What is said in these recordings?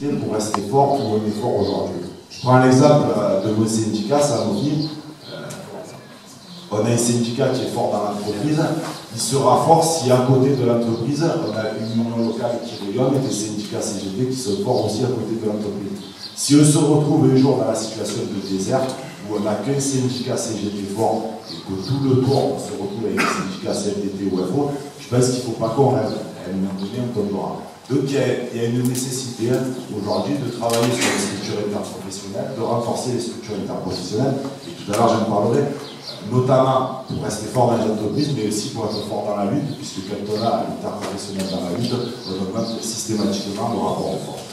nécessité pour rester fort où on est fort aujourd'hui. Je prends l'exemple de mon syndicat, Sanofi. On a un syndicat qui est fort dans l'entreprise. Il sera fort si à côté de l'entreprise, on a une union locale qui rayonne et des syndicats CGT qui sont forts aussi à côté de l'entreprise. Si on se retrouve un jour dans la situation de désert, où on n'a qu'un syndicat CGT fort et que tout le tour on se retrouve avec un syndicat CFDT ou FO, je pense qu'il ne faut pas qu'on rêve. À un moment donné, on tombera. Donc il y a une nécessité aujourd'hui de travailler sur les structures interprofessionnelles, de renforcer les structures interprofessionnelles, et tout à l'heure j'en parlerai, notamment pour rester fort dans les entreprises, mais aussi pour être fort dans la lutte, puisque quand on a l'interprofessionnel dans la lutte, on augmente systématiquement le rapport de force.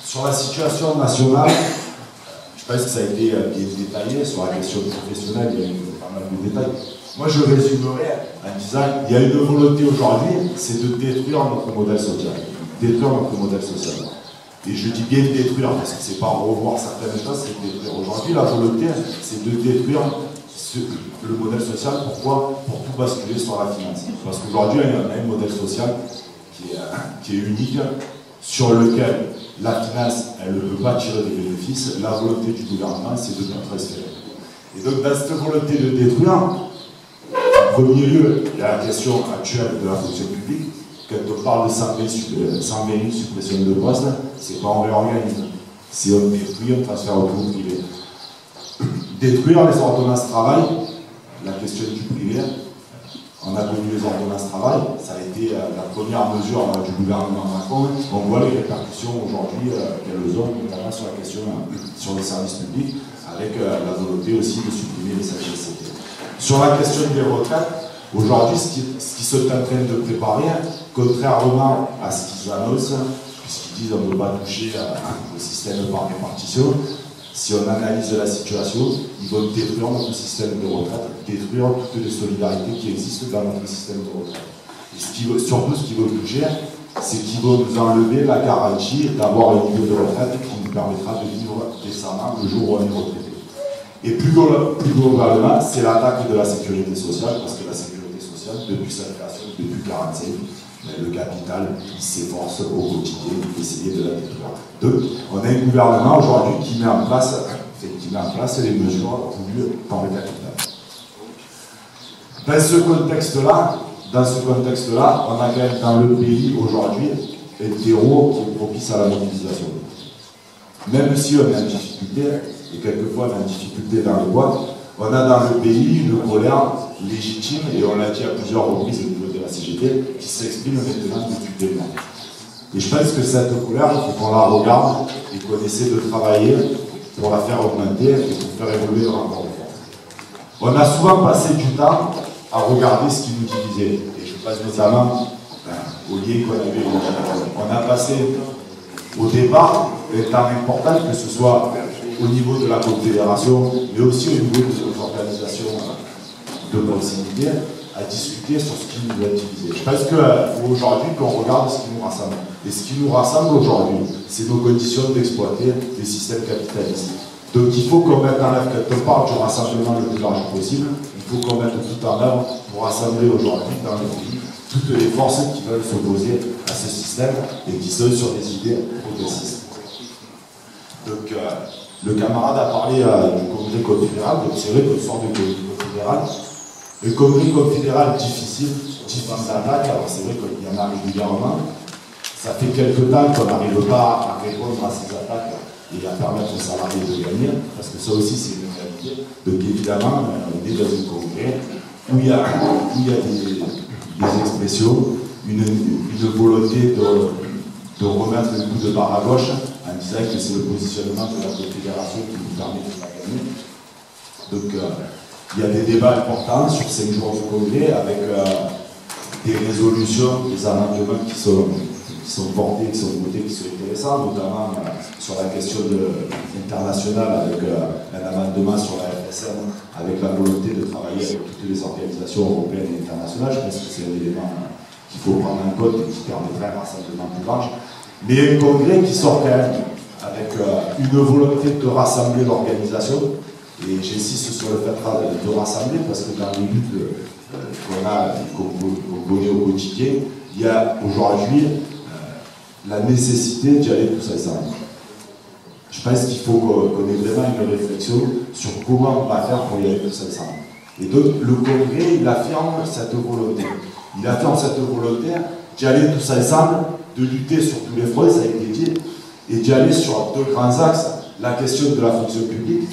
Sur la situation nationale, je pense que ça a été bien détaillé, sur la question professionnelle, il y a eu pas mal de détails. Moi, je résumerai en disant qu'il y a une volonté aujourd'hui, c'est de détruire notre modèle social. Détruire notre modèle social. Et je dis bien détruire, parce que c'est pas revoir certaines choses, c'est détruire. Aujourd'hui, la volonté, c'est de détruire le modèle social. Pourquoi? Pour tout basculer sur la finance. Parce qu'aujourd'hui, il y a un modèle social qui est unique, sur lequel la finance, elle ne peut pas tirer des bénéfices. La volonté du gouvernement, c'est de tout transférer. Et donc, dans cette volonté de détruire, en premier lieu, il y a la question actuelle de la fonction publique. Quand on parle de 120 000 suppressions de postes, c'est pas on réorganise. Si on détruit, on transfère au tout privé. Détruire les ordonnances travail, la question du privé, on a connu les ordonnances travail, ça a été la première mesure du gouvernement Macron. On voit les répercussions aujourd'hui qu'elles ont, notamment sur la question sur les services publics, avec la volonté aussi de supprimer les CHSCT. Sur la question des retraites, aujourd'hui, ce qu'ils sont en train de préparer, contrairement à ce qu'ils annoncent, puisqu'ils disent qu'on ne peut pas toucher au système par répartition, si on analyse la situation, ils vont détruire notre système de retraite, détruire toutes les solidarités qui existent dans notre système de retraite. Et surtout, ce qu'ils vont toucher, c'est qu'ils vont nous enlever la garantie d'avoir un niveau de retraite qui nous permettra de vivre décemment le jour où on est retraité. Et plus globalement, c'est l'attaque de la sécurité sociale, parce que la sécurité sociale, depuis sa création, depuis 1945, le capital, il s'efforce au quotidien d'essayer de la détruire. Donc, on a un gouvernement aujourd'hui qui met en place les mesures voulues par le capital. Dans ce contexte-là, on a quand même dans le pays aujourd'hui un terreau qui est propice à la mobilisation. Même si on est en difficulté, et quelquefois on est en difficulté dans le bois, on a dans le pays une colère légitime, et on l'a dit à plusieurs reprises au niveau de la CGT, qui s'exprime maintenant depuis des mois. Et je pense que cette colère, il faut qu'on la regarde et qu'on essaie de travailler pour la faire augmenter et pour faire évoluer le rapport de force. On a souvent passé du temps à regarder ce qui nous divisait. Et je pense notamment au lien qu'on avait. On a passé au départ un temps important, que ce soit au niveau de la Confédération, mais aussi au niveau de nos organisations de proximité, à discuter sur ce qui nous a divisé. Je pense qu'aujourd'hui, qu'on regarde ce qui nous rassemble. Et ce qui nous rassemble aujourd'hui, c'est nos conditions d'exploiter les systèmes capitalistes. Donc il faut qu'on mette en œuvre, quand on parle du rassemblement le plus large possible, il faut qu'on mette tout en œuvre pour rassembler aujourd'hui dans le pays toutes les forces qui veulent s'opposer à ce système et qui sont sur des idées progressistes. Donc le camarade a parlé du congrès confédéral, donc c'est vrai qu'on sort du congrès confédéral. Le congrès confédéral difficile d'attaque, alors c'est vrai qu'il y en a régulièrement. Ça fait quelque temps qu'on n'arrive pas à répondre à ces attaques et à permettre aux salariés de gagner, parce que ça aussi c'est une réalité. Donc évidemment, on est dans un congrès où il y a des expressions, une volonté de remettre le coup de barre à gauche en disant que c'est le positionnement de la Confédération qui nous permet de la gagner. Donc il y a des débats importants sur 5 jours du congrès avec des résolutions, des amendements qui sont portés, qui sont votés, qui sont intéressants, notamment sur la question internationale avec un amendement sur la FSM, avec la volonté de travailler avec toutes les organisations européennes et internationales. Je pense que c'est un élément qu'il faut prendre en compte et qui permettrait un rassemblement plus large. Mais un congrès qui sort quand même avec une volonté de rassembler l'organisation, et j'insiste sur le fait de rassembler, parce que dans les luttes qu'on connaît au quotidien, il y a aujourd'hui la nécessité d'y aller tous ensemble. Je pense qu'il faut qu'on ait vraiment une réflexion sur comment on va faire pour y aller tous ensemble. Et donc, le Congrès, il affirme cette volonté. Il affirme cette volonté d'y aller tous ensemble, de lutter sur tous les fronts, ça a été dit, et d'y aller sur deux grands axes. La question de la fonction publique,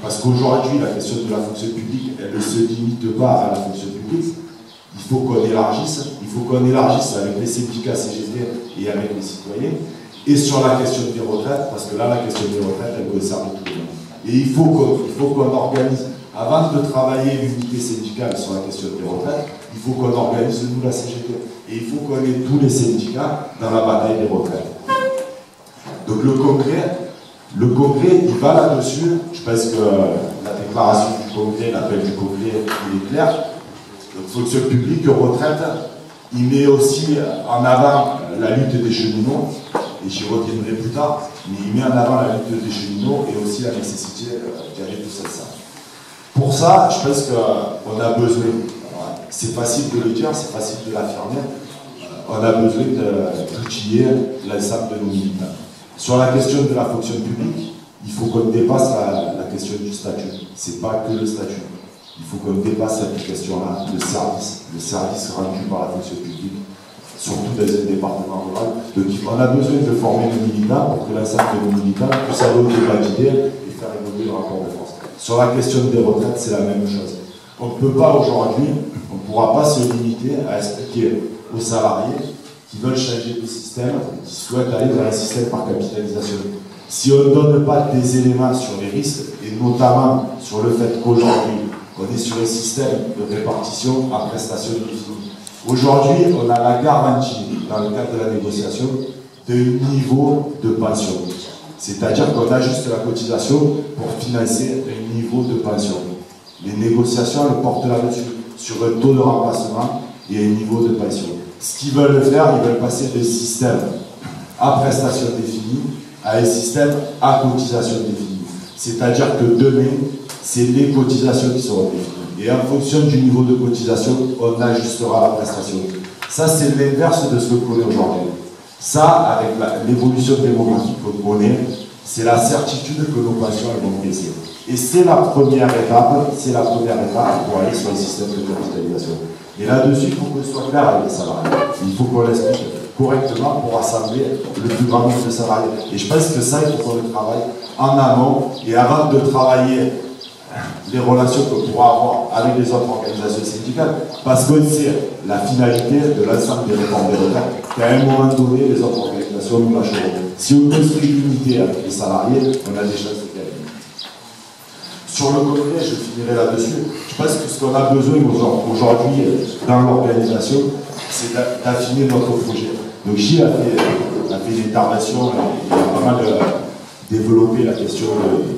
parce qu'aujourd'hui, la question de la fonction publique, elle ne se limite pas à la fonction publique. Il faut qu'on élargisse avec les syndicats CGT et avec les citoyens, et sur la question des retraites, parce que là, la question des retraites, elle concerne tout le monde. Et il faut qu'on organise, avant de travailler l'unité syndicale sur la question des retraites, il faut qu'on organise, nous, la CGT, et il faut qu'on ait tous les syndicats dans la bataille des retraites. Donc le Congrès, il va là-dessus. Je pense que la déclaration du Congrès, l'appel du Congrès, il est clair. Donc, fonction publique, retraite, il met aussi en avant la lutte des cheminots, et j'y reviendrai plus tard, mais il met en avant la lutte des cheminots et aussi la nécessité d'y aller tout ça. Pour ça, je pense qu'on a besoin, c'est facile de le dire, c'est facile de l'affirmer, on a besoin d'outiller l'ensemble de nos militants. Sur la question de la fonction publique, il faut qu'on dépasse la question du statut. Ce n'est pas que le statut. Il faut qu'on dépasse cette question-là, le service rendu par la fonction publique, surtout dans un département rural. Donc on a besoin de former nos militants pour que l'ensemble de nos militants puissent avoir des débat d'idées et faire évoluer le rapport de force. Sur la question des retraites, c'est la même chose. On ne peut pas aujourd'hui, on ne pourra pas se limiter à expliquer aux salariés qui veulent changer de système, qui souhaitent aller vers un système par capitalisation. Si on ne donne pas des éléments sur les risques, et notamment sur le fait qu'aujourd'hui, on est sur un système de répartition à prestations définies. Aujourd'hui, on a la garantie, dans le cadre de la négociation, d'un niveau de pension. C'est-à-dire qu'on ajuste la cotisation pour financer un niveau de pension. Les négociations, elles portent là-dessus, sur un taux de remplacement et un niveau de pension. Ce qu'ils veulent faire, ils veulent passer d'un système à prestation définie à un système à cotisation définie. C'est-à-dire que demain, c'est les cotisations qui seront définies. Et en fonction du niveau de cotisation, on ajustera la prestation. Ça, c'est l'inverse de ce que l'on connaît aujourd'hui. Ça, avec l'évolution démographique qu'on connaît, c'est la certitude que nos pensions vont baisser. Et c'est la première étape pour aller sur un système de capitalisation. Et là-dessus, il faut qu'on soit clair avec les salariés. Il faut qu'on l'explique correctement pour rassembler le plus grand nombre de salariés. Et je pense que ça, il faut qu'on le travaille en amont. Et avant de travailler les relations qu'on pourra avoir avec les autres organisations syndicales, parce qu'on sait la finalité de l'ensemble des réformes des retraites, qu'à un moment donné, les autres organisations nous lâcheront. Si on peut se limiter avec les salariés, on a des chances de gagner. Sur le Congrès, je finirai là-dessus. Je pense que ce qu'on a besoin aujourd'hui dans l'organisation, c'est d'affiner notre projet. Donc Gilles a fait une intervention, il a pas mal développé la question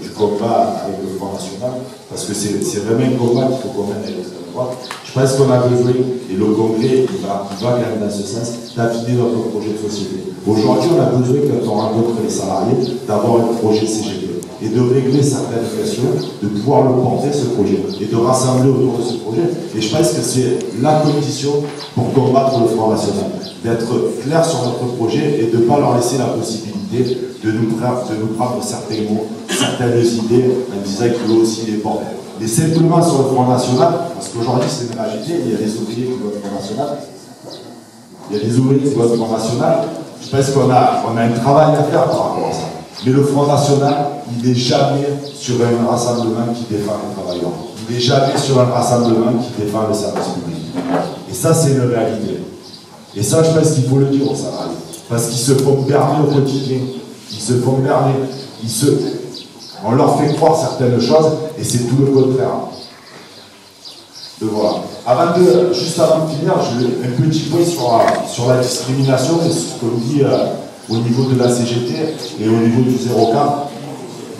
du combat avec le Front National, parce que c'est vraiment un combat qu'il faut qu'on mène avec l'extrême droite. Je pense qu'on a besoin, et le Congrès il va quand même dans ce sens, d'affiner notre projet de société. Aujourd'hui, on a besoin, quand on rencontre les salariés, d'avoir un projet CGT et de régler certaines questions, de pouvoir le porter, ce projet, et de rassembler autour de ce projet. Et je pense que c'est la condition pour combattre le Front National, d'être clair sur notre projet et de ne pas leur laisser la possibilité de nous prendre certains mots, certaines idées, en disant qu'il faut aussi les porter. Mais simplement sur le Front National, parce qu'aujourd'hui c'est une agité, il y a des ouvriers qui votent Front National, il y a des ouvriers qui votent Front National, je pense qu'on a un travail à faire par rapport à ça. Mais le Front National, il n'est jamais sur un rassemblement qui défend les travailleurs. Il n'est jamais sur un rassemblement qui défend le service public. Et ça, c'est une réalité. Et ça, je pense qu'il faut le dire aux salariés. Parce qu'ils se font berner au quotidien. Ils se font berner. On leur fait croire certaines choses, et c'est tout le contraire. Donc voilà. Juste avant de finir, un petit point sur la discrimination et ce qu'on dit au niveau de la CGT et au niveau du 04.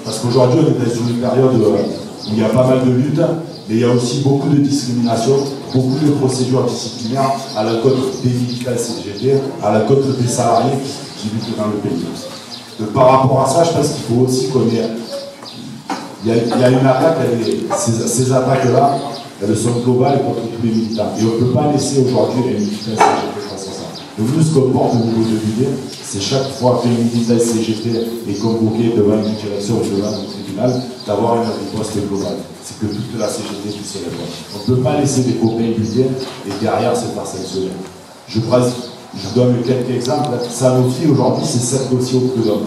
Parce qu'aujourd'hui, on est dans une période où il y a pas mal de luttes, mais il y a aussi beaucoup de discrimination, beaucoup de procédures disciplinaires à l'encontre des militants CGT, à l'encontre des salariés qui luttent dans le pays. Donc, par rapport à ça, je pense qu'il faut aussi qu'on ait... Il y a une attaque, ces attaques-là, elles sont globales contre tous les militants. Et on ne peut pas laisser aujourd'hui les militants CGT face à ça. Donc nous, ce qu'on porte au niveau de l'idée, c'est chaque fois qu'une unité CGT est convoquée devant une direction ou devant un tribunal, d'avoir une riposte globale. C'est que toute la CGT qui se répond. On ne peut pas laisser des copains buter et derrière se faire sanctionner. Je donne quelques exemples. Sanofi, aujourd'hui, c'est 7 dossiers au prud'homme.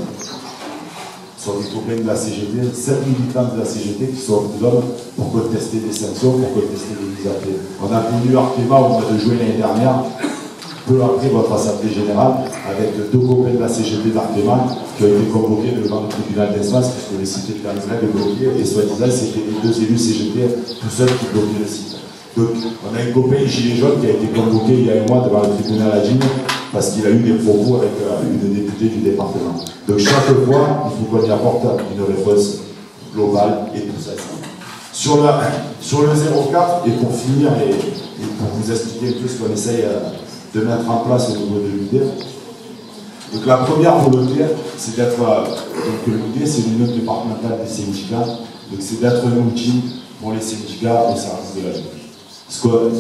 Ce sont des copains de la CGT, 7 militants de la CGT qui sont au prud'homme pour contester des sanctions, pour contester des mises à pied. On a connu Arkema au mois de juin l'année dernière, peu après votre assemblée générale, avec 2 copains de la CGT d'Arkema qui ont été convoqués devant le tribunal d'Espace, puisque le site était en train de bloquer, et soi-disant c'était les 2 élus CGT tout seuls qui bloquaient le site. Donc on a un copain gilet jaune qui a été convoqué il y a un mois devant le tribunal à Gine parce qu'il a eu des propos avec une députée du département. Donc chaque fois, il faut qu'on y apporte une réponse globale et tout ça. Sur le 04, et pour finir, et pour vous expliquer un peu ce qu'on essaye de mettre en place au niveau de l'UD. Donc la première volonté, c'est d'être, donc l'UD c'est l'union départementale des syndicats, donc c'est d'être un outil pour les syndicats au service de la lutte.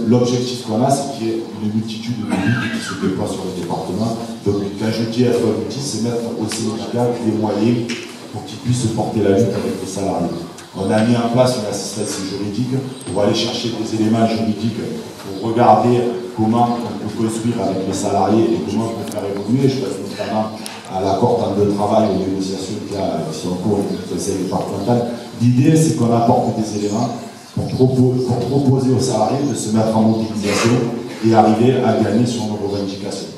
L'objectif qu'on a, c'est qu'il y ait une multitude de luttes qui se déploient sur le département. Donc quand je dis être un outil, c'est mettre aux syndicats des moyens pour qu'ils puissent porter la lutte avec les salariés. On a mis en place une assistance juridique pour aller chercher des éléments juridiques pour regarder comment on peut construire avec les salariés et comment on peut faire évoluer. Je pense notamment à l'accord temps de travail, aux négociations qui sont en cours au Conseil départemental. L'idée, c'est qu'on apporte des éléments pour proposer aux salariés de se mettre en mobilisation et arriver à gagner sur nos revendications.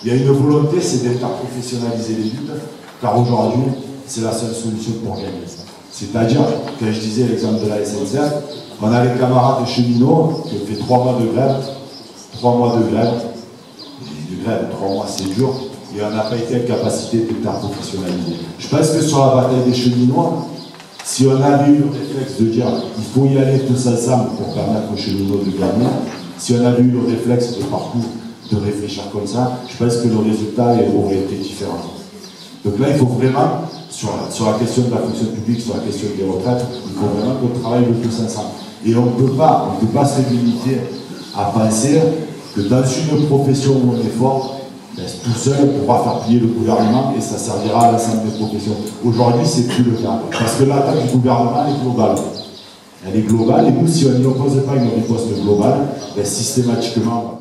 Il y a une volonté, c'est d'interprofessionnaliser les luttes, car aujourd'hui, c'est la seule solution pour gagner. C'est-à-dire, quand je disais l'exemple de la SNCF, on a les camarades cheminots qui ont fait 3 mois de grève, 3 mois de grève, 3 mois c'est dur, et on n'a pas été en capacité d'interprofessionnaliser. Je pense que sur la bataille des cheminots, si on avait eu le réflexe de dire il faut y aller tous ensemble pour permettre aux cheminots de gagner, si on avait eu le réflexe de parcours de réfléchir comme ça, je pense que le résultat aurait été différent. Donc là, il faut vraiment, sur la question de la fonction publique, sur la question des retraites, il faut vraiment qu'on travaille tous ensemble. Et on ne peut pas se limiter à penser que dans une profession où on est fort, tout seul, on pourra faire plier le gouvernement et ça servira à l'ensemble des professions. Aujourd'hui, c'est plus le cas. Parce que l'attaque du gouvernement est globale. Elle est globale et nous, si on n'y oppose pas une riposte globale, systématiquement,